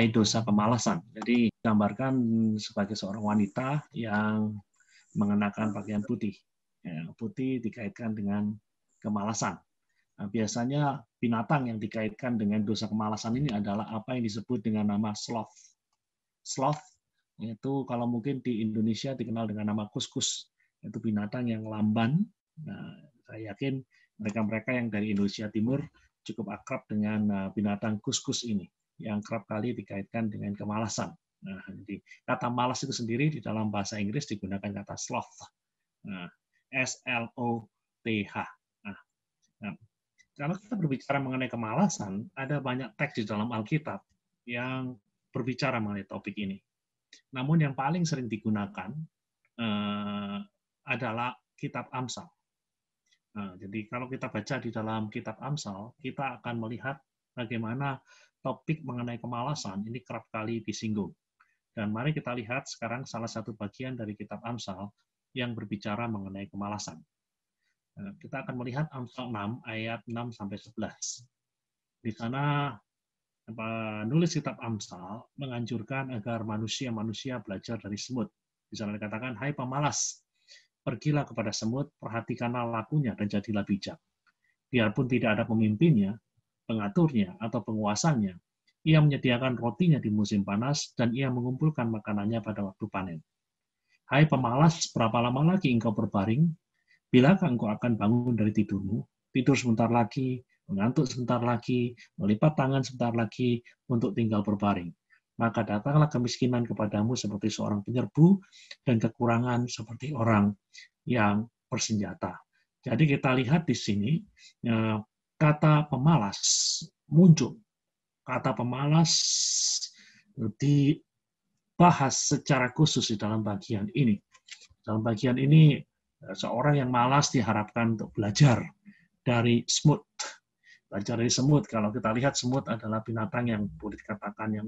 mengenai dosa pemalasan. Jadi gambarkan sebagai seorang wanita yang mengenakan pakaian putih. Ya, putih dikaitkan dengan kemalasan. Nah, biasanya binatang yang dikaitkan dengan dosa kemalasan ini adalah apa yang disebut dengan nama sloth. Sloth itu kalau mungkin di Indonesia dikenal dengan nama kuskus. Itu binatang yang lamban. Nah, saya yakin mereka-mereka yang dari Indonesia Timur cukup akrab dengan binatang kuskus ini, yang kerap kali dikaitkan dengan kemalasan. Nah, jadi kata malas itu sendiri di dalam bahasa Inggris digunakan kata sloth. Nah, S-L-O-T-H. Nah, kalau kita berbicara mengenai kemalasan, ada banyak teks di dalam Alkitab yang berbicara mengenai topik ini. Namun yang paling sering digunakan adalah Kitab Amsal. Nah, jadi kalau kita baca di dalam Kitab Amsal, kita akan melihat bagaimana topik mengenai kemalasan ini kerap kali disinggung. Dan mari kita lihat sekarang salah satu bagian dari Kitab Amsal yang berbicara mengenai kemalasan. Nah, kita akan melihat Amsal 6 ayat 6-11. Di sana penulis Kitab Amsal menganjurkan agar manusia-manusia belajar dari semut. Di sana dikatakan, hai pemalas, pergilah kepada semut, perhatikanlah lakunya, dan jadilah bijak. Biarpun tidak ada pemimpinnya, pengaturnya, atau penguasanya, ia menyediakan rotinya di musim panas, dan ia mengumpulkan makanannya pada waktu panen. Hai pemalas, berapa lama lagi engkau berbaring? Bilakah engkau akan bangun dari tidurmu? Tidur sebentar lagi, mengantuk sebentar lagi, melipat tangan sebentar lagi, untuk tinggal berbaring. Maka datanglah kemiskinan kepadamu seperti seorang penyerbu, dan kekurangan seperti orang yang bersenjata. Jadi kita lihat di sini, kata pemalas muncul. Kata pemalas dibahas secara khusus di dalam bagian ini. Dalam bagian ini, seorang yang malas diharapkan untuk belajar dari semut. Belajar dari semut, kalau kita lihat semut adalah binatang yang boleh dikatakan yang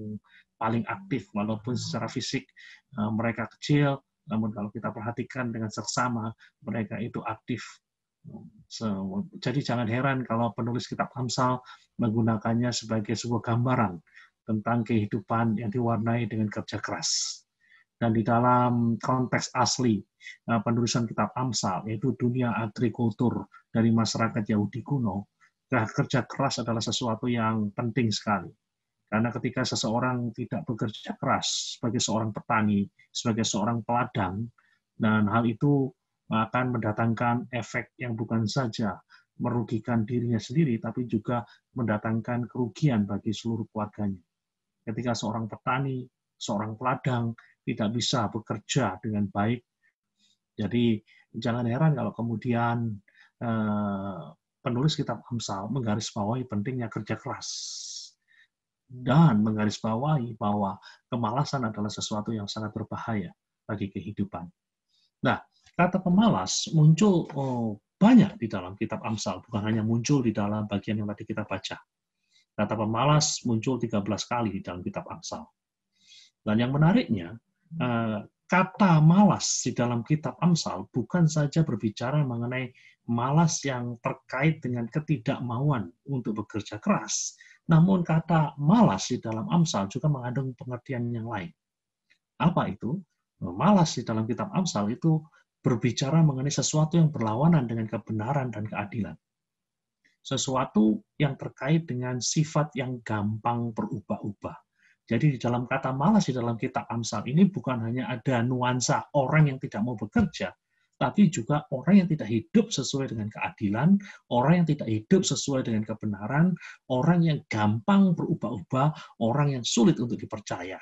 paling aktif, walaupun secara fisik mereka kecil, namun kalau kita perhatikan dengan seksama, mereka itu aktif. Jadi jangan heran kalau penulis Kitab Amsal menggunakannya sebagai sebuah gambaran tentang kehidupan yang diwarnai dengan kerja keras. Dan di dalam konteks asli penulisan Kitab Amsal, yaitu dunia agrikultur dari masyarakat Yahudi kuno, kerja keras adalah sesuatu yang penting sekali. Karena ketika seseorang tidak bekerja keras sebagai seorang petani, sebagai seorang peladang, dan hal itu akan mendatangkan efek yang bukan saja merugikan dirinya sendiri, tapi juga mendatangkan kerugian bagi seluruh keluarganya. Ketika seorang petani, seorang peladang tidak bisa bekerja dengan baik, jadi jangan heran kalau kemudian penulis Kitab Amsal menggarisbawahi pentingnya kerja keras dan menggarisbawahi bahwa kemalasan adalah sesuatu yang sangat berbahaya bagi kehidupan. Nah, kata pemalas muncul banyak di dalam Kitab Amsal, bukan hanya muncul di dalam bagian yang tadi kita baca. Kata pemalas muncul 13 kali di dalam Kitab Amsal. Dan yang menariknya, kata malas di dalam Kitab Amsal bukan saja berbicara mengenai malas yang terkait dengan ketidakmauan untuk bekerja keras, namun kata malas di dalam Amsal juga mengandung pengertian yang lain. Apa itu? Malas di dalam Kitab Amsal itu berbicara mengenai sesuatu yang berlawanan dengan kebenaran dan keadilan. Sesuatu yang terkait dengan sifat yang gampang berubah-ubah. Jadi di dalam kata malas di dalam Kitab Amsal ini bukan hanya ada nuansa orang yang tidak mau bekerja, tapi juga orang yang tidak hidup sesuai dengan keadilan, orang yang tidak hidup sesuai dengan kebenaran, orang yang gampang berubah-ubah, orang yang sulit untuk dipercaya.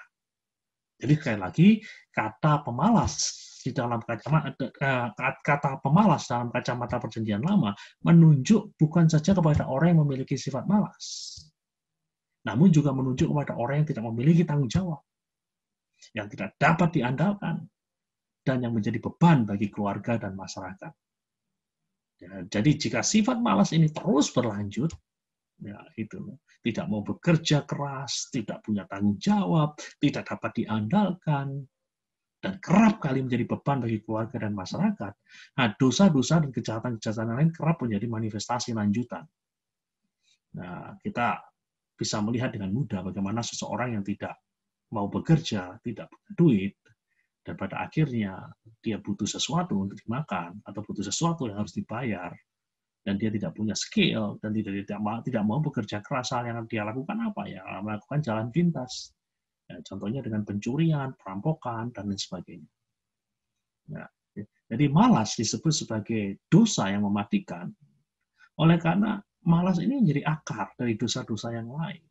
Jadi sekali lagi, kata pemalas di dalam kata pemalas dalam kacamata Perjanjian Lama menunjuk bukan saja kepada orang yang memiliki sifat malas, namun juga menunjuk kepada orang yang tidak memiliki tanggung jawab, yang tidak dapat diandalkan, dan yang menjadi beban bagi keluarga dan masyarakat. Jadi jika sifat malas ini terus berlanjut, ya itu tidak mau bekerja keras, tidak punya tanggung jawab, tidak dapat diandalkan, dan kerap kali menjadi beban bagi keluarga dan masyarakat, nah dosa-dosa dan kejahatan-kejahatan lain kerap menjadi manifestasi lanjutan. Nah, kita bisa melihat dengan mudah bagaimana seseorang yang tidak mau bekerja, tidak punya duit, dan pada akhirnya dia butuh sesuatu untuk dimakan, atau butuh sesuatu yang harus dibayar, dan dia tidak punya skill, dan tidak mau bekerja keras, hal yang dia lakukan apa? Ya, melakukan jalan pintas. Ya, contohnya dengan pencurian, perampokan, dan lain sebagainya. Ya, jadi malas disebut sebagai dosa yang mematikan, oleh karena malas ini menjadi akar dari dosa-dosa yang lain.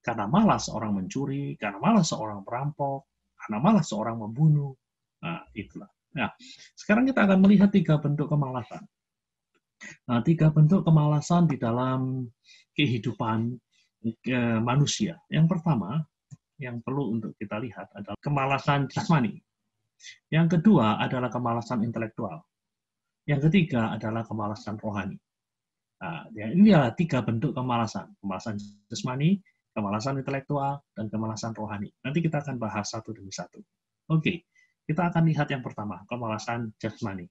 Karena malas seorang mencuri, karena malas seorang perampok, karena malas seorang membunuh. Nah, itulah. Nah, sekarang kita akan melihat 3 bentuk kemalasan. Nah, 3 bentuk kemalasan di dalam kehidupan manusia. Yang pertama, yang perlu untuk kita lihat adalah kemalasan jasmani. Yang kedua adalah kemalasan intelektual. Yang ketiga adalah kemalasan rohani. Nah, ini adalah 3 bentuk kemalasan. Kemalasan jasmani, kemalasan intelektual, dan kemalasan rohani. Nanti kita akan bahas satu demi satu. Oke, kita akan lihat yang pertama, kemalasan jasmani.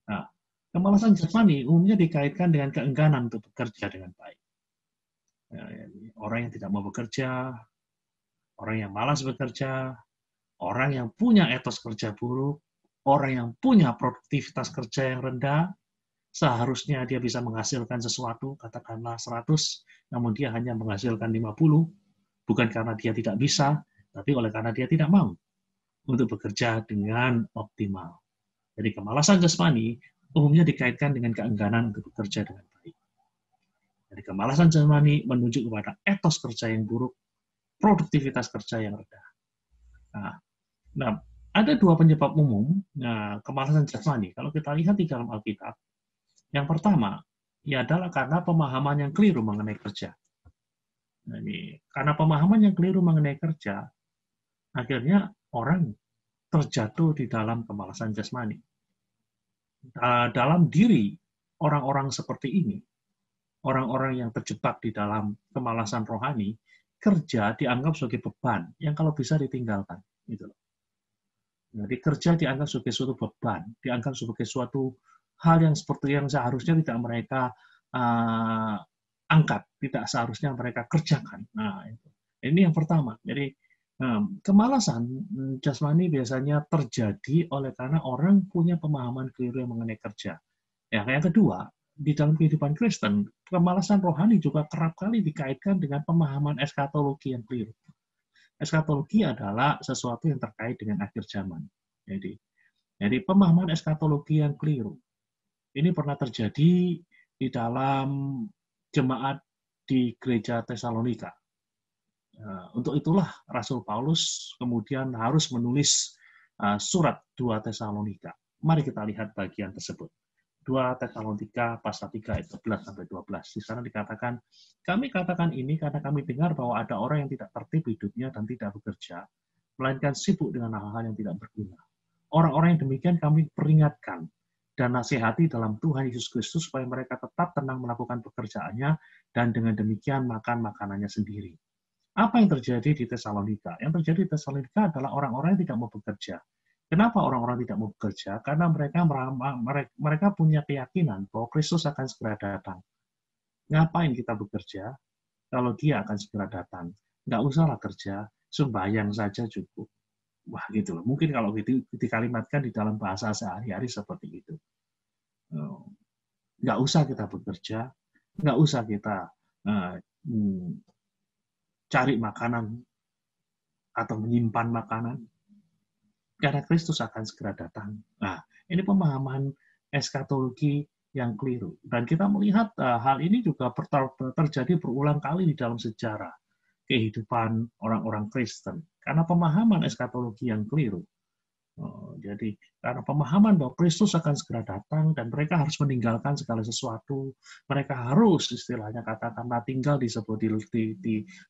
Nah, kemalasan jasmani umumnya dikaitkan dengan keengganan untuk bekerja dengan baik. Orang yang tidak mau bekerja, orang yang malas bekerja, orang yang punya etos kerja buruk, orang yang punya produktivitas kerja yang rendah, seharusnya dia bisa menghasilkan sesuatu, katakanlah 100, namun dia hanya menghasilkan 50, bukan karena dia tidak bisa, tapi oleh karena dia tidak mau untuk bekerja dengan optimal. Jadi kemalasan jasmani umumnya dikaitkan dengan keengganan untuk bekerja dengan baik. Jadi kemalasan jasmani menunjuk kepada etos kerja yang buruk, produktivitas kerja yang rendah. Nah, ada 2 penyebab umum kemalasan jasmani. Kalau kita lihat di dalam Alkitab, yang pertama, ya adalah karena pemahaman yang keliru mengenai kerja. Jadi, karena pemahaman yang keliru mengenai kerja, akhirnya orang terjatuh di dalam kemalasan jasmani. Dalam diri orang-orang seperti ini, orang-orang yang terjebak di dalam kemalasan rohani, kerja dianggap sebagai beban yang kalau bisa ditinggalkan. Gitu. Jadi kerja dianggap sebagai suatu beban, dianggap sebagai suatu hal yang seperti yang seharusnya tidak mereka angkat, tidak seharusnya mereka kerjakan. Nah, ini yang pertama. Jadi kemalasan jasmani biasanya terjadi oleh karena orang punya pemahaman keliru mengenai kerja. Yang kedua, di dalam kehidupan Kristen, kemalasan rohani juga kerap kali dikaitkan dengan pemahaman eskatologi yang keliru. Eskatologi adalah sesuatu yang terkait dengan akhir zaman. Jadi pemahaman eskatologi yang keliru. Ini pernah terjadi di dalam jemaat di gereja Tesalonika. Untuk itulah Rasul Paulus kemudian harus menulis surat 2 Tesalonika. Mari kita lihat bagian tersebut. 2 Tesalonika pasal 3 ayat 11-12. Di sana dikatakan, kami katakan ini karena kami dengar bahwa ada orang yang tidak tertib hidupnya dan tidak bekerja, melainkan sibuk dengan hal-hal yang tidak berguna. Orang-orang yang demikian kami peringatkan dan nasihati dalam Tuhan Yesus Kristus supaya mereka tetap tenang melakukan pekerjaannya dan dengan demikian makan makanannya sendiri. Apa yang terjadi di Tesalonika? Yang terjadi di Tesalonika adalah orang-orang yang tidak mau bekerja. Kenapa orang-orang tidak mau bekerja? Karena mereka punya keyakinan bahwa Kristus akan segera datang. Ngapain kita bekerja kalau dia akan segera datang? Nggak usahlah kerja, sembahyang saja cukup. Wah gitu loh. Mungkin kalau gitu dikalimatkan di dalam bahasa sehari-hari seperti itu. Nggak usah kita bekerja, nggak usah kita cari makanan atau menyimpan makanan, karena Kristus akan segera datang. Nah, ini pemahaman eskatologi yang keliru. Dan kita melihat hal ini juga terjadi berulang kali di dalam sejarah kehidupan orang-orang Kristen. Karena pemahaman eskatologi yang keliru. Jadi karena pemahaman bahwa Kristus akan segera datang dan mereka harus meninggalkan segala sesuatu, mereka harus istilahnya katakanlah tinggal di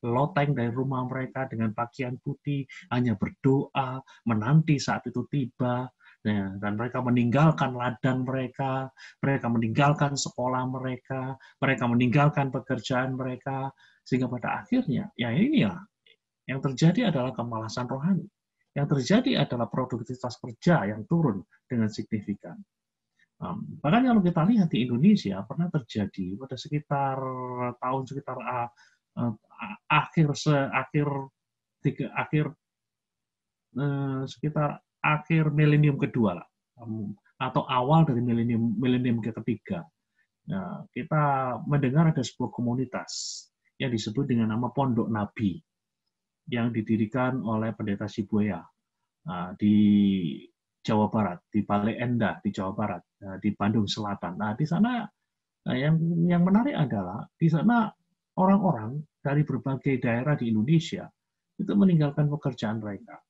loteng dari rumah mereka dengan pakaian putih, hanya berdoa, menanti saat itu tiba, dan mereka meninggalkan ladang mereka meninggalkan sekolah mereka meninggalkan pekerjaan mereka, sehingga pada akhirnya ya inilah yang terjadi adalah kemalasan rohani. Yang terjadi adalah produktivitas kerja yang turun dengan signifikan. Bahkan kalau kita lihat di Indonesia pernah terjadi pada sekitar tahun Sekitar akhir milenium kedua lah, atau awal dari milenium ketiga. Nah, kita mendengar ada sebuah komunitas yang disebut dengan nama Pondok Nabi yang didirikan oleh Pendeta Sibuaya di Jawa Barat, di Bale Endah di Jawa Barat, di Bandung Selatan. Nah, di sana yang menarik adalah di sana orang-orang dari berbagai daerah di Indonesia itu meninggalkan pekerjaan mereka.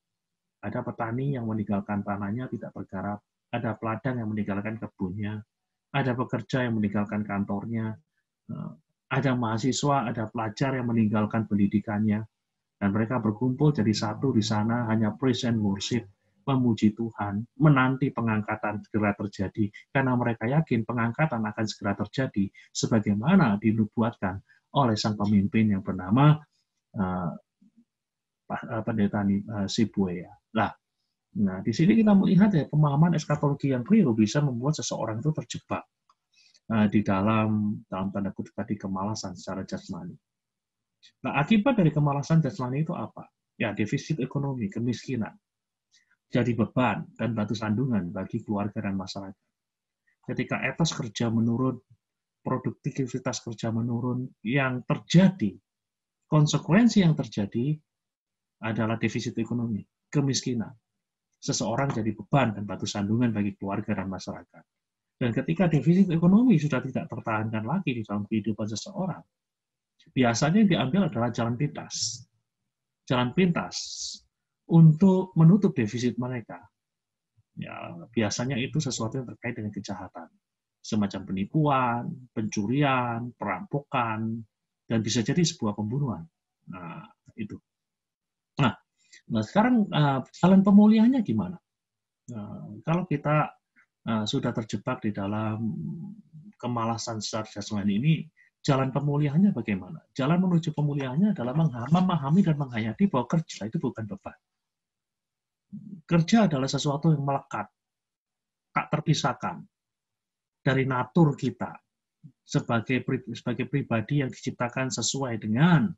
Ada petani yang meninggalkan tanahnya tidak bergarap, ada peladang yang meninggalkan kebunnya, ada pekerja yang meninggalkan kantornya, ada mahasiswa, ada pelajar yang meninggalkan pendidikannya, dan mereka berkumpul jadi satu di sana, hanya praise and worship, memuji Tuhan, menanti pengangkatan segera terjadi, karena mereka yakin pengangkatan akan segera terjadi, sebagaimana dinubuatkan oleh sang pemimpin yang bernama Pendeta Sibuaya. Nah, di sini kita melihat ya pemahaman eskatologi yang keliru bisa membuat seseorang itu terjebak di dalam tanda kutip tadi kemalasan secara jasmani. Nah, akibat dari kemalasan jasmani itu apa? Ya, defisit ekonomi, kemiskinan, jadi beban dan batu sandungan bagi keluarga dan masyarakat. Ketika etos kerja menurun, produktivitas kerja menurun, yang terjadi, konsekuensi yang terjadi adalah defisit ekonomi, kemiskinan. Seseorang jadi beban dan batu sandungan bagi keluarga dan masyarakat. Dan ketika defisit ekonomi sudah tidak tertahankan lagi di dalam kehidupan seseorang, biasanya yang diambil adalah jalan pintas. Jalan pintas untuk menutup defisit mereka. Ya, biasanya itu sesuatu yang terkait dengan kejahatan. Semacam penipuan, pencurian, perampokan, dan bisa jadi sebuah pembunuhan. Nah, itu. Nah, sekarang jalan pemulihannya gimana? Kalau kita sudah terjebak di dalam kemalasan secara jasmani ini, jalan pemulihannya bagaimana? Jalan menuju pemulihannya adalah memahami dan menghayati bahwa kerja itu bukan beban. Kerja adalah sesuatu yang melekat, tak terpisahkan dari natur kita sebagai pribadi yang diciptakan sesuai dengan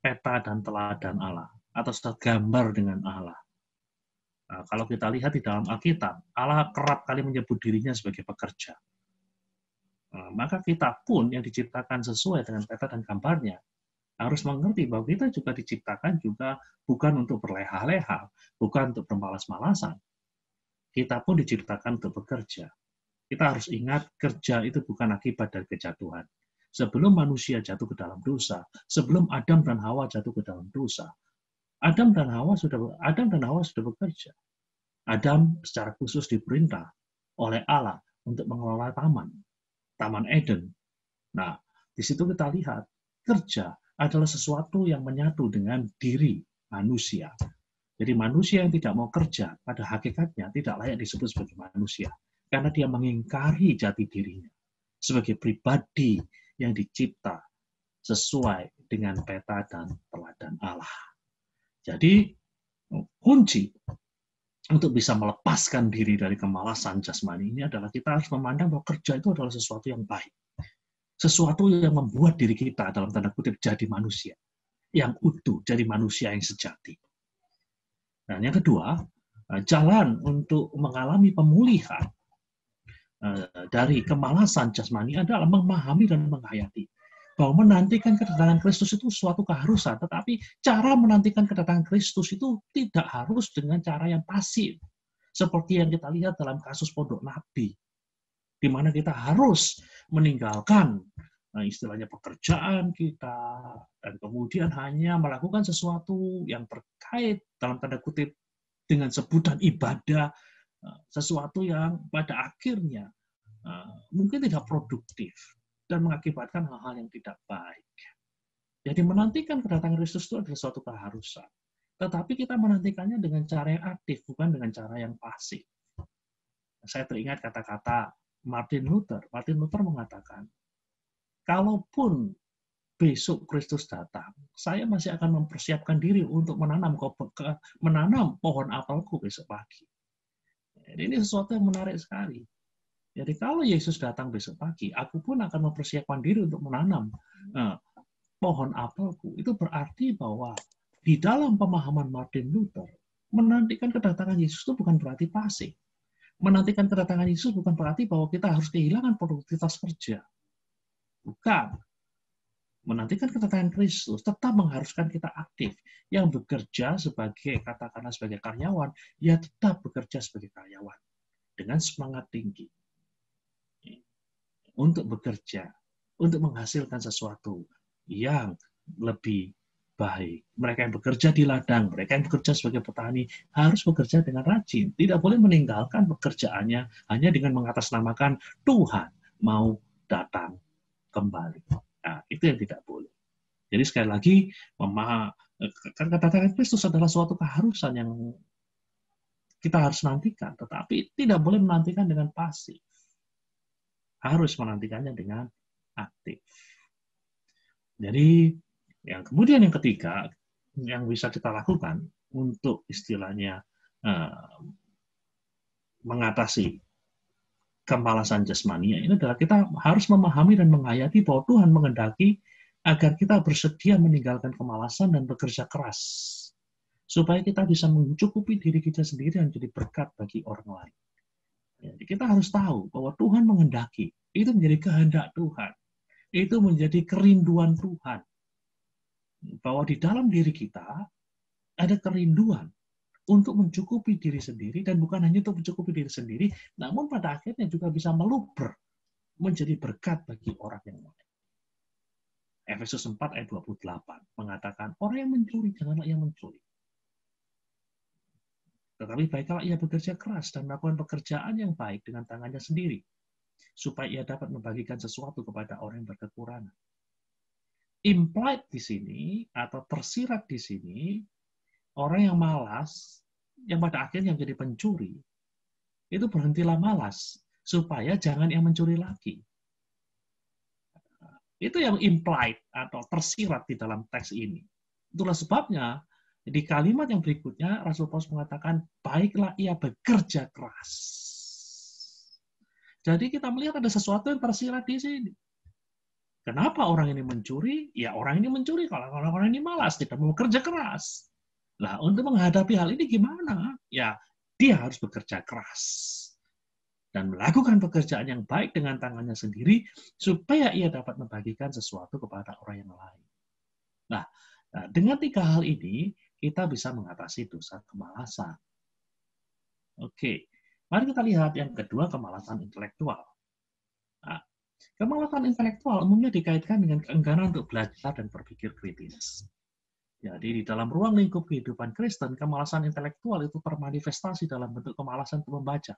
peta dan teladan Allah, atau segambar dengan Allah. Nah, kalau kita lihat di dalam Alkitab, Allah kerap kali menyebut dirinya sebagai pekerja. Nah, maka kita pun yang diciptakan sesuai dengan peta dan gambarnya, harus mengerti bahwa kita juga diciptakan juga bukan untuk berleha-leha, bukan untuk bermalas-malasan. Kita pun diciptakan untuk bekerja. Kita harus ingat, kerja itu bukan akibat dari kejatuhan. Sebelum manusia jatuh ke dalam dosa, sebelum Adam dan Hawa jatuh ke dalam dosa, Adam dan Hawa sudah bekerja. Adam secara khusus diperintah oleh Allah untuk mengelola Taman Eden. Nah, di situ kita lihat kerja adalah sesuatu yang menyatu dengan diri manusia. Jadi manusia yang tidak mau kerja pada hakikatnya tidak layak disebut sebagai manusia, karena dia mengingkari jati dirinya sebagai pribadi yang dicipta sesuai dengan peta dan teladan Allah. Jadi kunci untuk bisa melepaskan diri dari kemalasan jasmani ini adalah kita harus memandang bahwa kerja itu adalah sesuatu yang baik. Sesuatu yang membuat diri kita dalam tanda kutip jadi manusia yang utuh, jadi manusia yang sejati. Dan yang kedua, jalan untuk mengalami pemulihan dari kemalasan jasmani adalah memahami dan menghayati bahwa menantikan kedatangan Kristus itu suatu keharusan, tetapi cara menantikan kedatangan Kristus itu tidak harus dengan cara yang pasif, seperti yang kita lihat dalam kasus Pondok Nabi, di mana kita harus meninggalkan istilahnya pekerjaan kita, dan kemudian hanya melakukan sesuatu yang terkait dalam tanda kutip dengan sebutan ibadah, sesuatu yang pada akhirnya mungkin tidak produktif dan mengakibatkan hal-hal yang tidak baik. Jadi menantikan kedatangan Kristus itu adalah suatu keharusan. Tetapi kita menantikannya dengan cara yang aktif, bukan dengan cara yang pasif. Saya teringat kata-kata Martin Luther. Martin Luther mengatakan, kalaupun besok Kristus datang, saya masih akan mempersiapkan diri untuk menanam pohon apelku besok pagi. Jadi ini sesuatu yang menarik sekali. Jadi kalau Yesus datang besok pagi, aku pun akan mempersiapkan diri untuk menanam pohon apelku, itu berarti bahwa di dalam pemahaman Martin Luther, menantikan kedatangan Yesus itu bukan berarti pasif. Menantikan kedatangan Yesus bukan berarti bahwa kita harus kehilangan produktivitas kerja. Bukan. Menantikan kedatangan Kristus tetap mengharuskan kita aktif. Yang bekerja sebagai, katakanlah sebagai karyawan, ya tetap bekerja sebagai karyawan. Dengan semangat tinggi. Untuk bekerja. Untuk menghasilkan sesuatu yang lebih baik. Mereka yang bekerja di ladang, mereka yang bekerja sebagai petani, harus bekerja dengan rajin. Tidak boleh meninggalkan pekerjaannya hanya dengan mengatasnamakan Tuhan mau datang kembali. Nah, itu yang tidak boleh. Jadi sekali lagi, kata-kata Kristus adalah suatu keharusan yang kita harus nantikan, tetapi tidak boleh menantikan dengan pasif. Harus menantikannya dengan aktif. Jadi, kemudian yang ketiga, yang bisa kita lakukan untuk istilahnya mengatasi kemalasan jasmani ini adalah kita harus memahami dan menghayati bahwa Tuhan menghendaki agar kita bersedia meninggalkan kemalasan dan bekerja keras supaya kita bisa mencukupi diri kita sendiri dan jadi berkat bagi orang lain. Jadi kita harus tahu bahwa Tuhan menghendaki, itu menjadi kehendak Tuhan, itu menjadi kerinduan Tuhan, bahwa di dalam diri kita ada kerinduan untuk mencukupi diri sendiri, dan bukan hanya untuk mencukupi diri sendiri, namun pada akhirnya juga bisa meluber menjadi berkat bagi orang yang lain. Efesus 4 ayat 28 mengatakan, orang yang mencuri, janganlah ia mencuri. Tetapi baiklah ia bekerja keras dan melakukan pekerjaan yang baik dengan tangannya sendiri, supaya ia dapat membagikan sesuatu kepada orang yang berkekurangan. Implied di sini, atau tersirat di sini, orang yang malas, yang pada akhirnya menjadi pencuri, itu berhentilah malas, supaya jangan yang mencuri lagi. Itu yang implied atau tersirat di dalam teks ini. Itulah sebabnya di kalimat yang berikutnya Rasul Paulus mengatakan, baiklah ia bekerja keras. Jadi kita melihat ada sesuatu yang tersirat di sini. Kenapa orang ini mencuri? Ya orang ini mencuri kalau orang ini malas, tidak mau bekerja keras. Nah, untuk menghadapi hal ini gimana? Ya, dia harus bekerja keras dan melakukan pekerjaan yang baik dengan tangannya sendiri supaya ia dapat membagikan sesuatu kepada orang yang lain. Nah, dengan tiga hal ini kita bisa mengatasi dosa kemalasan. Oke, mari kita lihat yang kedua, kemalasan intelektual. Nah, kemalasan intelektual umumnya dikaitkan dengan keengganan untuk belajar dan berpikir kritis. Jadi di dalam ruang lingkup kehidupan Kristen, kemalasan intelektual itu termanifestasi dalam bentuk kemalasan untuk membaca,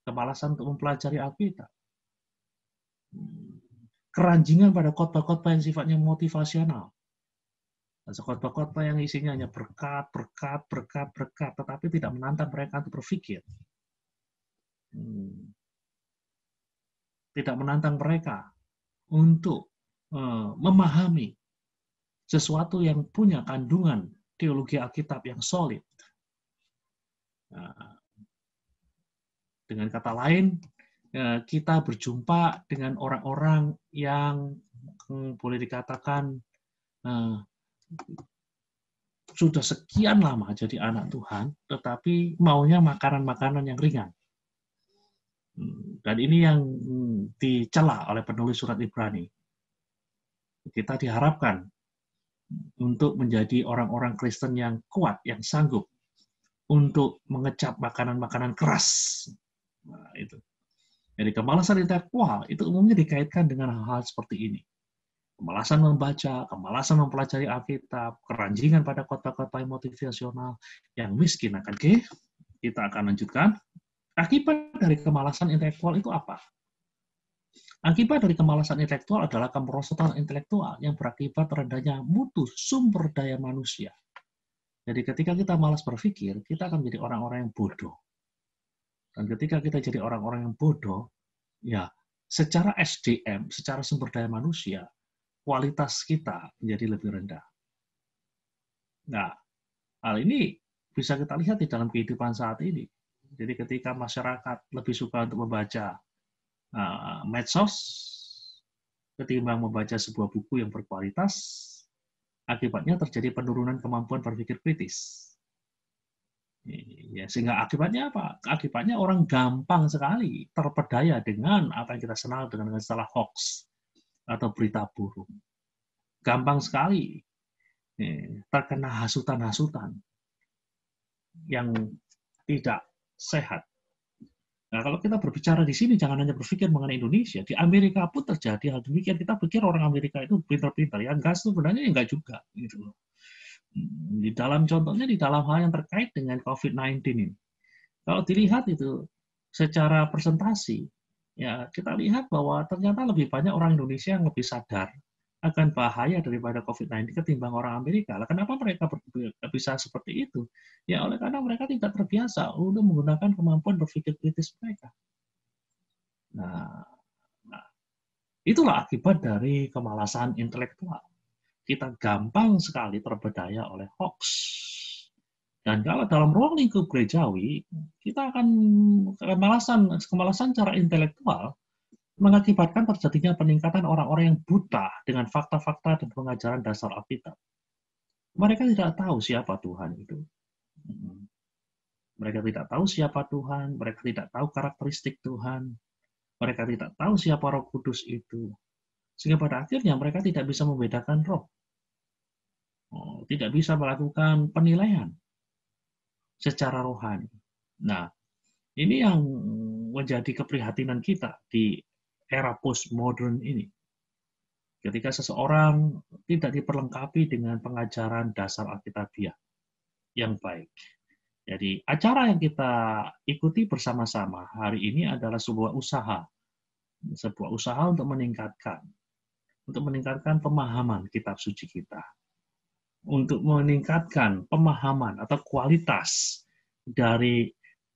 kemalasan untuk mempelajari Alkitab, keranjingan pada khotbah-khotbah yang sifatnya motivasional, khotbah-khotbah yang isinya hanya berkat, tetapi tidak menantang mereka untuk berpikir, tidak menantang mereka untuk memahami sesuatu yang punya kandungan teologi Alkitab yang solid. Dengan kata lain, kita berjumpa dengan orang-orang yang boleh dikatakan sudah sekian lama jadi anak Tuhan, tetapi maunya makanan-makanan yang ringan. Dan ini yang dicela oleh penulis surat Ibrani. Kita diharapkan untuk menjadi orang-orang Kristen yang kuat, yang sanggup untuk mengecap makanan-makanan keras. Nah, itu. Jadi kemalasan intelektual itu umumnya dikaitkan dengan hal-hal seperti ini. Kemalasan membaca, kemalasan mempelajari Alkitab, keranjingan pada khotbah-khotbah motivasional, yang miskin akan kita akan lanjutkan. Akibat dari kemalasan intelektual itu apa? Akibat dari kemalasan intelektual adalah kemerosotan intelektual yang berakibat rendahnya mutu sumber daya manusia. Jadi ketika kita malas berpikir, kita akan menjadi orang-orang yang bodoh. Dan ketika kita jadi orang-orang yang bodoh, ya secara SDM, secara sumber daya manusia, kualitas kita menjadi lebih rendah. Nah, hal ini bisa kita lihat di dalam kehidupan saat ini. Jadi ketika masyarakat lebih suka untuk membaca medsos, ketimbang membaca sebuah buku yang berkualitas, akibatnya terjadi penurunan kemampuan berpikir kritis. Ya, sehingga akibatnya apa? Akibatnya orang gampang sekali terpedaya dengan apa yang kita kenal dengan istilah hoax atau berita burung. Gampang sekali terkena hasutan-hasutan yang tidak sehat. Nah, kalau kita berbicara di sini, jangan hanya berpikir mengenai Indonesia. Di Amerika pun terjadi hal demikian. Kita pikir orang Amerika itu pintar-pintar. Yang gas itu sebenarnya enggak juga. Gitu loh. Di dalam contohnya, di dalam hal yang terkait dengan COVID-19 ini. Kalau dilihat itu secara presentasi, ya kita lihat bahwa ternyata lebih banyak orang Indonesia yang lebih sadar akan bahaya daripada COVID-19 ketimbang orang Amerika. Lah, kenapa mereka bisa seperti itu? Ya oleh karena mereka tidak terbiasa untuk menggunakan kemampuan berpikir kritis mereka. Nah, itulah akibat dari kemalasan intelektual. Kita gampang sekali terpedaya oleh hoax. Dan kalau dalam ruang lingkup gerejawi, kita akan kemalasan secara intelektual mengakibatkan terjadinya peningkatan orang-orang yang buta dengan fakta-fakta dan pengajaran dasar Alkitab. Mereka tidak tahu siapa Tuhan itu. Mereka tidak tahu siapa Tuhan, mereka tidak tahu karakteristik Tuhan, mereka tidak tahu siapa Roh Kudus itu. Sehingga pada akhirnya mereka tidak bisa membedakan roh. Tidak bisa melakukan penilaian secara rohani. Nah, ini yang menjadi keprihatinan kita di era postmodern ini. Ketika seseorang tidak diperlengkapi dengan pengajaran dasar Alkitabiah yang baik. Jadi acara yang kita ikuti bersama-sama hari ini adalah sebuah usaha untuk meningkatkan pemahaman kitab suci kita, untuk meningkatkan pemahaman atau kualitas dari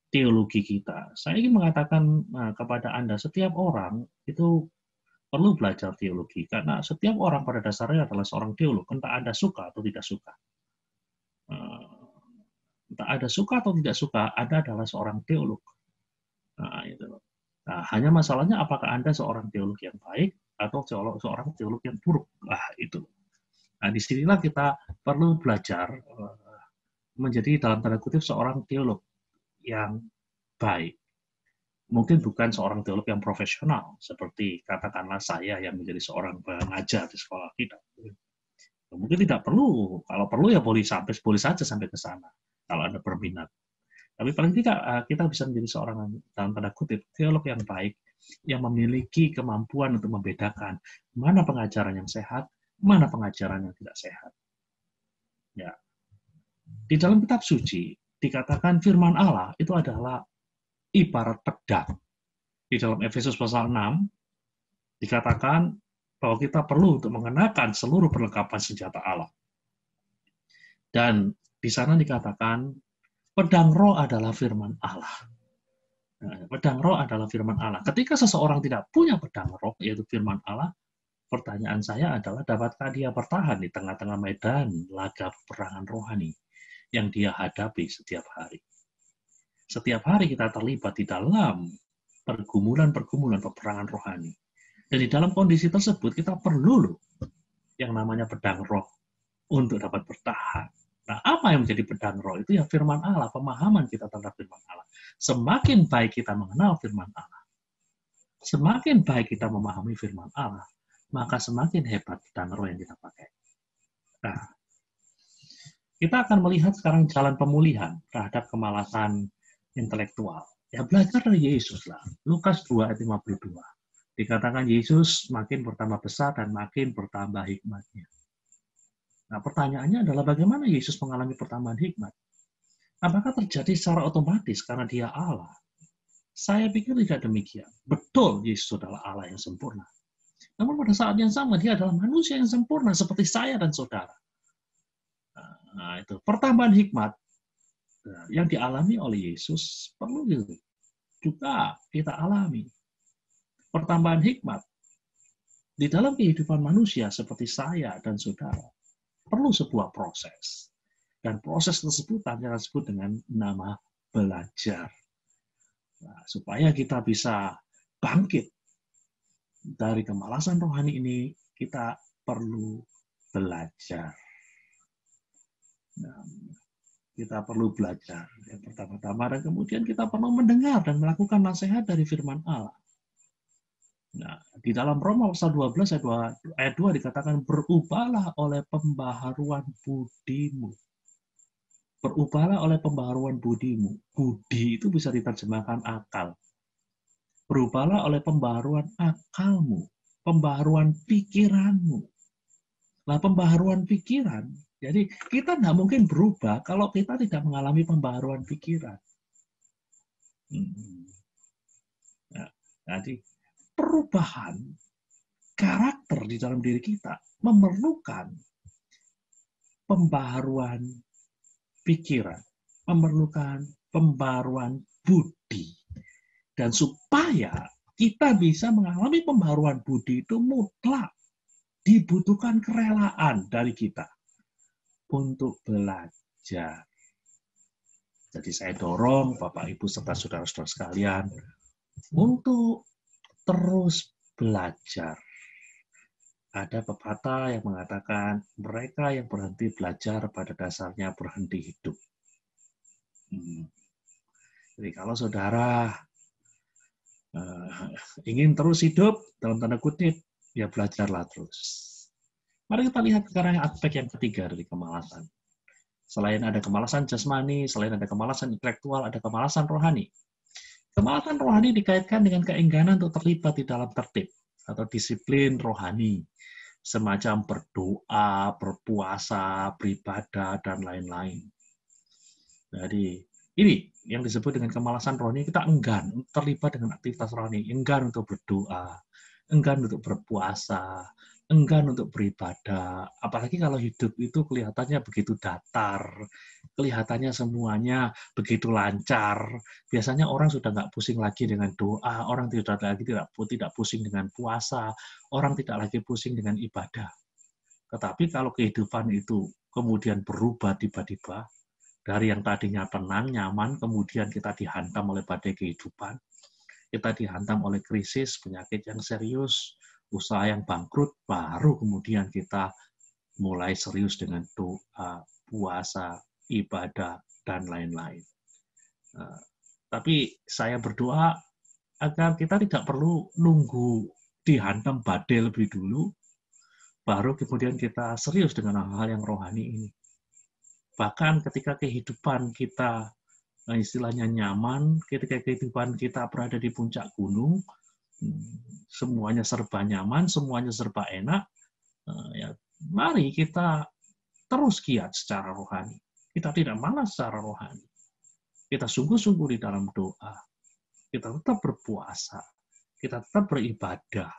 teologi kita. Saya ingin mengatakan kepada Anda, setiap orang itu perlu belajar teologi, karena setiap orang pada dasarnya adalah seorang teolog, entah Anda suka atau tidak suka. Entah Anda suka atau tidak suka, Anda adalah seorang teolog. Nah, itu. Nah, hanya masalahnya apakah Anda seorang teolog yang baik atau seorang teolog yang buruk. Nah, itu. Nah, disinilah kita perlu belajar menjadi dalam tanda kutip seorang teolog yang baik. Mungkin bukan seorang teolog yang profesional, seperti katakanlah saya yang menjadi seorang pengajar di sekolah kita. Mungkin tidak perlu, kalau perlu ya boleh saja sampai ke sana, kalau Anda berminat. Tapi paling tidak kita bisa menjadi seorang dalam tanda kutip teolog yang baik, yang memiliki kemampuan untuk membedakan mana pengajaran yang sehat, mana pengajaran yang tidak sehat. Ya. Di dalam kitab suci dikatakan firman Allah itu adalah ibarat pedang. Di dalam Efesus pasal 6 dikatakan bahwa kita perlu untuk mengenakan seluruh perlengkapan senjata Allah. Dan di sana dikatakan pedang roh adalah firman Allah. Pedang roh adalah firman Allah. Ketika seseorang tidak punya pedang roh, yaitu firman Allah, pertanyaan saya adalah, dapatkah dia bertahan di tengah-tengah medan laga peperangan rohani yang dia hadapi setiap hari? Setiap hari kita terlibat di dalam pergumulan-pergumulan peperangan rohani. Dan di dalam kondisi tersebut kita perlu yang namanya pedang roh untuk dapat bertahan. Nah, apa yang menjadi pedang roh itu? Ya firman Allah, pemahaman kita terhadap firman Allah. Semakin baik kita mengenal firman Allah, semakin baik kita memahami firman Allah, maka semakin hebat pedang roh yang kita pakai. Nah, kita akan melihat sekarang jalan pemulihan terhadap kemalasan intelektual. Ya belajar dari Yesus lah. Lukas 2 ayat 52. Dikatakan Yesus makin bertambah besar dan makin bertambah hikmatnya. Nah, pertanyaannya adalah bagaimana Yesus mengalami pertambahan hikmat? Apakah terjadi secara otomatis karena dia Allah? Saya pikir tidak demikian. Betul, Yesus adalah Allah yang sempurna. Namun pada saat yang sama, dia adalah manusia yang sempurna seperti saya dan saudara. Nah, itu pertambahan hikmat yang dialami oleh Yesus perlu juga kita alami. Pertambahan hikmat di dalam kehidupan manusia seperti saya dan saudara perlu sebuah proses. Dan proses tersebut kita sebut dengan nama belajar. Nah, supaya kita bisa bangkit dari kemalasan rohani ini kita perlu belajar. Nah, kita perlu belajar yang pertama-tama, dan kemudian kita perlu mendengar dan melakukan nasihat dari firman Allah. Nah, di dalam Roma pasal 12 ayat 2 dikatakan, berubahlah oleh pembaharuan budimu. Berubahlah oleh pembaharuan budimu. Budi itu bisa diterjemahkan akal. Berubahlah oleh pembaharuan akalmu, pembaharuan pikiranmu. Nah, pembaharuan pikiran, jadi kita tidak mungkin berubah kalau kita tidak mengalami pembaharuan pikiran. Nah, jadi perubahan karakter di dalam diri kita memerlukan pembaharuan pikiran, memerlukan pembaharuan budi. Dan supaya kita bisa mengalami pembaharuan budi itu mutlak dibutuhkan kerelaan dari kita untuk belajar. Jadi saya dorong Bapak, Ibu, serta saudara-saudara sekalian untuk terus belajar. Ada pepatah yang mengatakan mereka yang berhenti belajar pada dasarnya berhenti hidup. Jadi kalau saudara ingin terus hidup, dalam tanda kutip, ya belajarlah terus. Mari kita lihat sekarang aspek yang ketiga dari kemalasan. Selain ada kemalasan jasmani, selain ada kemalasan intelektual, ada kemalasan rohani. Kemalasan rohani dikaitkan dengan keengganan untuk terlibat di dalam tertib atau disiplin rohani, semacam berdoa, berpuasa, beribadah, dan lain-lain. Jadi ini yang disebut dengan kemalasan rohani, kita enggan terlibat dengan aktivitas rohani, enggan untuk berdoa, enggan untuk berpuasa, enggan untuk beribadah. Apalagi kalau hidup itu kelihatannya begitu datar, kelihatannya semuanya begitu lancar. Biasanya orang sudah nggak pusing lagi dengan doa, orang tidak pusing dengan puasa, orang tidak lagi pusing dengan ibadah. Tetapi kalau kehidupan itu kemudian berubah tiba-tiba, dari yang tadinya tenang, nyaman, kemudian kita dihantam oleh badai kehidupan, kita dihantam oleh krisis, penyakit yang serius, usaha yang bangkrut, baru kemudian kita mulai serius dengan doa, puasa, ibadah, dan lain-lain. Tapi saya berdoa agar kita tidak perlu nunggu dihantam badai lebih dulu, baru kemudian kita serius dengan hal-hal yang rohani ini. Bahkan ketika kehidupan kita istilahnya nyaman, ketika kehidupan kita berada di puncak gunung, semuanya serba nyaman, semuanya serba enak, ya, mari kita terus giat secara rohani. Kita tidak malas secara rohani. Kita sungguh-sungguh di dalam doa. Kita tetap berpuasa. Kita tetap beribadah.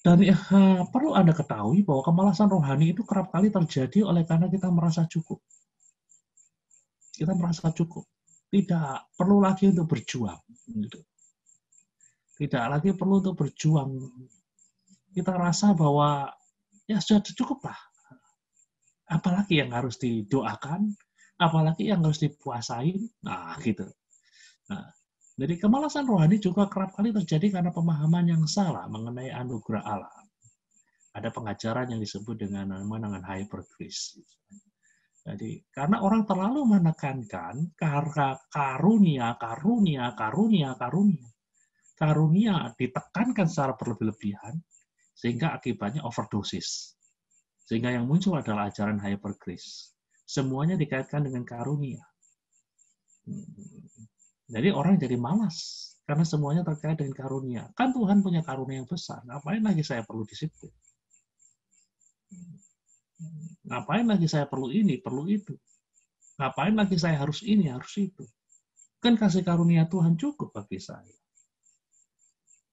Dan perlu Anda ketahui bahwa kemalasan rohani itu kerap kali terjadi oleh karena kita merasa cukup. Kita merasa cukup. Tidak perlu lagi untuk berjuang. Tidak lagi perlu untuk berjuang. Kita rasa bahwa ya sudah cukup lah. Apalagi yang harus didoakan, apalagi yang harus dipuasain. Nah, gitu. Nah, jadi kemalasan rohani juga kerap kali terjadi karena pemahaman yang salah mengenai anugerah Allah. Ada pengajaran yang disebut dengan hyper grace. Jadi karena orang terlalu menekankan karunia ditekankan secara berlebihan sehingga akibatnya overdosis. Sehingga yang muncul adalah ajaran hyper grace. Semuanya dikaitkan dengan karunia. Jadi orang jadi malas karena semuanya terkait dengan karunia. Kan Tuhan punya karunia yang besar. Ngapain lagi saya perlu disiplin? Ngapain lagi saya perlu ini, perlu itu? Ngapain lagi saya harus ini, harus itu? Kan kasih karunia Tuhan cukup bagi saya.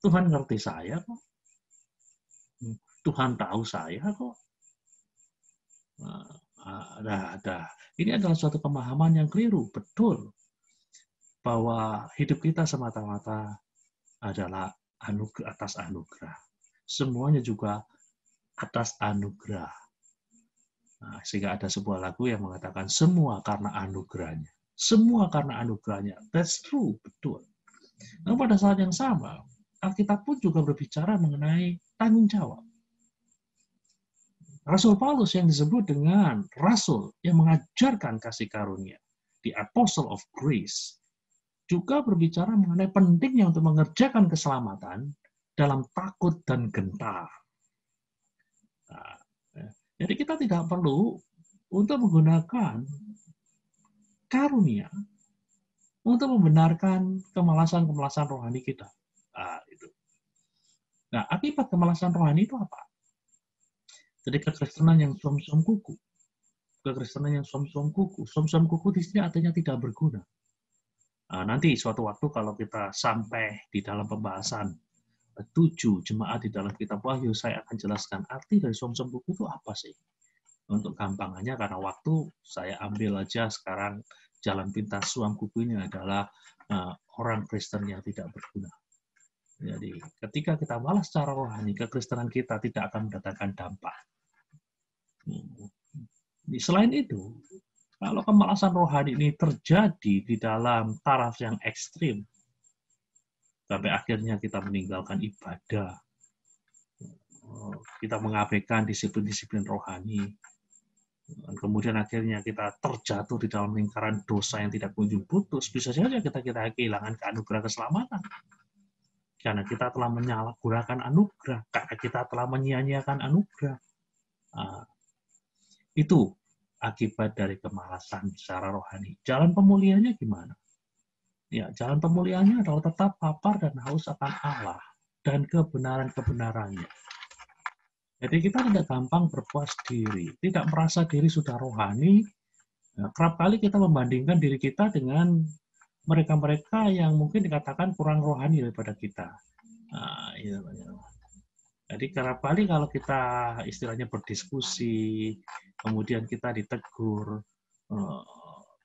Tuhan ngerti saya kok. Tuhan tahu saya kok. Ini adalah suatu pemahaman yang keliru, betul. Bahwa hidup kita semata-mata adalah atas anugerah. Semuanya juga atas anugerah. Nah, sehingga ada sebuah lagu yang mengatakan semua karena anugerahnya. Semua karena anugerahnya. That's true, betul. Namun pada saat yang sama, Alkitab pun juga berbicara mengenai tanggung jawab. Rasul Paulus yang disebut dengan rasul yang mengajarkan kasih karunia, the Apostle of Grace, juga berbicara mengenai pentingnya untuk mengerjakan keselamatan dalam takut dan gentar. Nah, jadi kita tidak perlu untuk menggunakan karunia untuk membenarkan kemalasan-kemalasan rohani kita. Nah, akibat kemalasan rohani itu apa? Jadi kekristenan yang suam-suam kuku. Kekristenan yang suam-suam kuku. Suam-suam kuku di sini artinya tidak berguna. Nah, nanti suatu waktu kalau kita sampai di dalam pembahasan 7 jemaat di dalam kitab Wahyu, saya akan jelaskan arti dari suam-suam kuku itu apa sih. Untuk gampangannya, karena waktu, saya ambil aja sekarang jalan pintas suam kuku ini adalah orang Kristen yang tidak berguna. Jadi ketika kita malas secara rohani, kekristenan kita tidak akan mendatangkan dampak. Selain itu, kalau kemalasan rohani ini terjadi di dalam taraf yang ekstrim, sampai akhirnya kita meninggalkan ibadah, kita mengabaikan disiplin-disiplin rohani, kemudian akhirnya kita terjatuh di dalam lingkaran dosa yang tidak kunjung putus, bisa saja kita kehilangan anugerah keselamatan. Karena kita telah menyalahgunakan anugerah, karena kita telah menyia-nyiakan anugerah. Itu akibat dari kemalasan secara rohani. Jalan pemulihannya gimana? Ya, jalan pemulihannya adalah tetap lapar dan haus akan Allah dan kebenaran-kebenarannya. Jadi kita tidak gampang berpuas diri, tidak merasa diri sudah rohani. Nah, kerap kali kita membandingkan diri kita dengan mereka-mereka yang mungkin dikatakan kurang rohani daripada kita. Nah, itu. Jadi kerap kali kalau kita istilahnya berdiskusi, kemudian kita ditegur,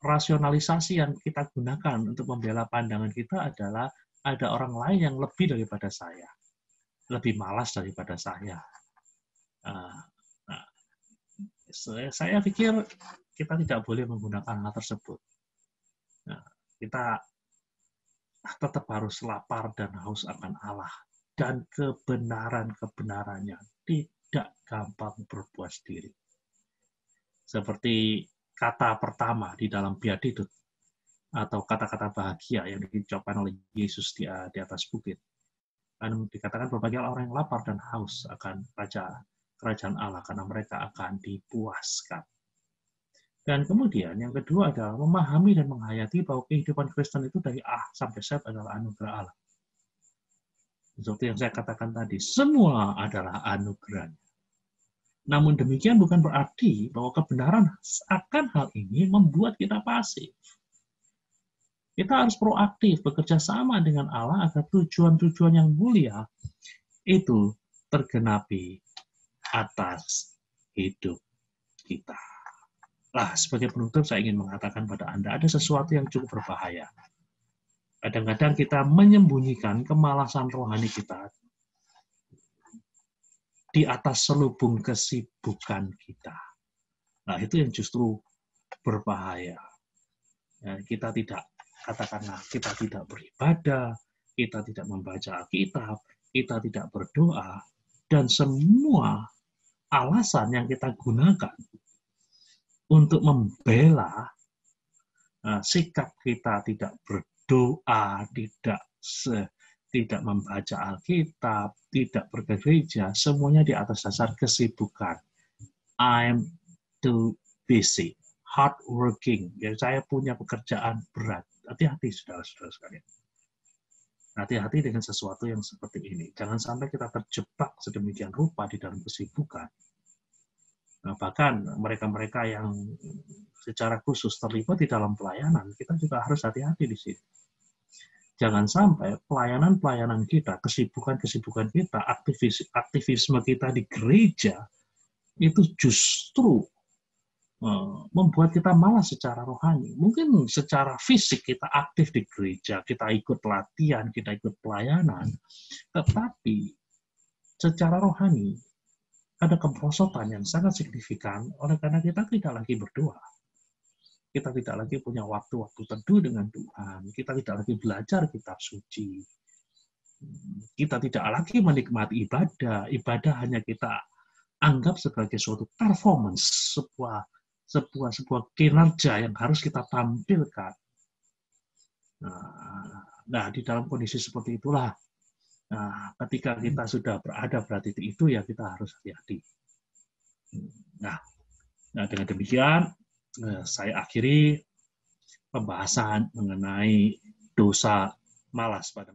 rasionalisasi yang kita gunakan untuk membela pandangan kita adalah ada orang lain yang lebih daripada saya, lebih malas daripada saya. Saya pikir kita tidak boleh menggunakan hal tersebut. Kita tetap harus lapar dan haus akan Allah dan kebenaran-kebenarannya, tidak gampang berpuas diri. Seperti kata pertama di dalam Beatitude, atau kata-kata bahagia yang diucapkan oleh Yesus di atas bukit. Dan dikatakan berbagai orang yang lapar dan haus akan kerajaan Allah, karena mereka akan dipuaskan. Dan kemudian yang kedua adalah memahami dan menghayati bahwa kehidupan Kristen itu dari A sampai Z adalah anugerah Allah. Seperti yang saya katakan tadi, semua adalah anugerah. Namun demikian bukan berarti bahwa kebenaran akan hal ini membuat kita pasif. Kita harus proaktif, bekerja sama dengan Allah agar tujuan-tujuan yang mulia itu tergenapi atas hidup kita. Nah, sebagai penutup saya ingin mengatakan pada Anda, ada sesuatu yang cukup berbahaya. Kadang-kadang kita menyembunyikan kemalasan rohani kita di atas selubung kesibukan kita. Nah, itu yang justru berbahaya. Kita tidak, katakanlah, kita tidak beribadah, kita tidak membaca Alkitab, kita tidak berdoa, dan semua alasan yang kita gunakan untuk membela sikap kita tidak berdoa, tidak membaca Alkitab, tidak bergereja, semuanya di atas dasar kesibukan. I'm too busy, hard working. Ya, saya punya pekerjaan berat. Hati-hati, saudara-saudara sekalian. Hati-hati dengan sesuatu yang seperti ini. Jangan sampai kita terjebak sedemikian rupa di dalam kesibukan. Nah, bahkan mereka-mereka yang secara khusus terlibat di dalam pelayanan, kita juga harus hati-hati di sini. Jangan sampai pelayanan-pelayanan kita, kesibukan-kesibukan kita, aktivisme kita di gereja, itu justru membuat kita malas secara rohani. Mungkin secara fisik kita aktif di gereja, kita ikut pelatihan, kita ikut pelayanan, tetapi secara rohani ada kemerosotan yang sangat signifikan oleh karena kita tidak lagi berdoa. Kita tidak lagi punya waktu-waktu teduh dengan Tuhan. Kita tidak lagi belajar kitab suci. Kita tidak lagi menikmati ibadah. Ibadah hanya kita anggap sebagai suatu performance, sebuah kinerja yang harus kita tampilkan. Nah, di dalam kondisi seperti itulah, ketika kita sudah berada pada titik itu, ya kita harus hati-hati. Nah, dengan demikian, saya akhiri pembahasan mengenai dosa malas pada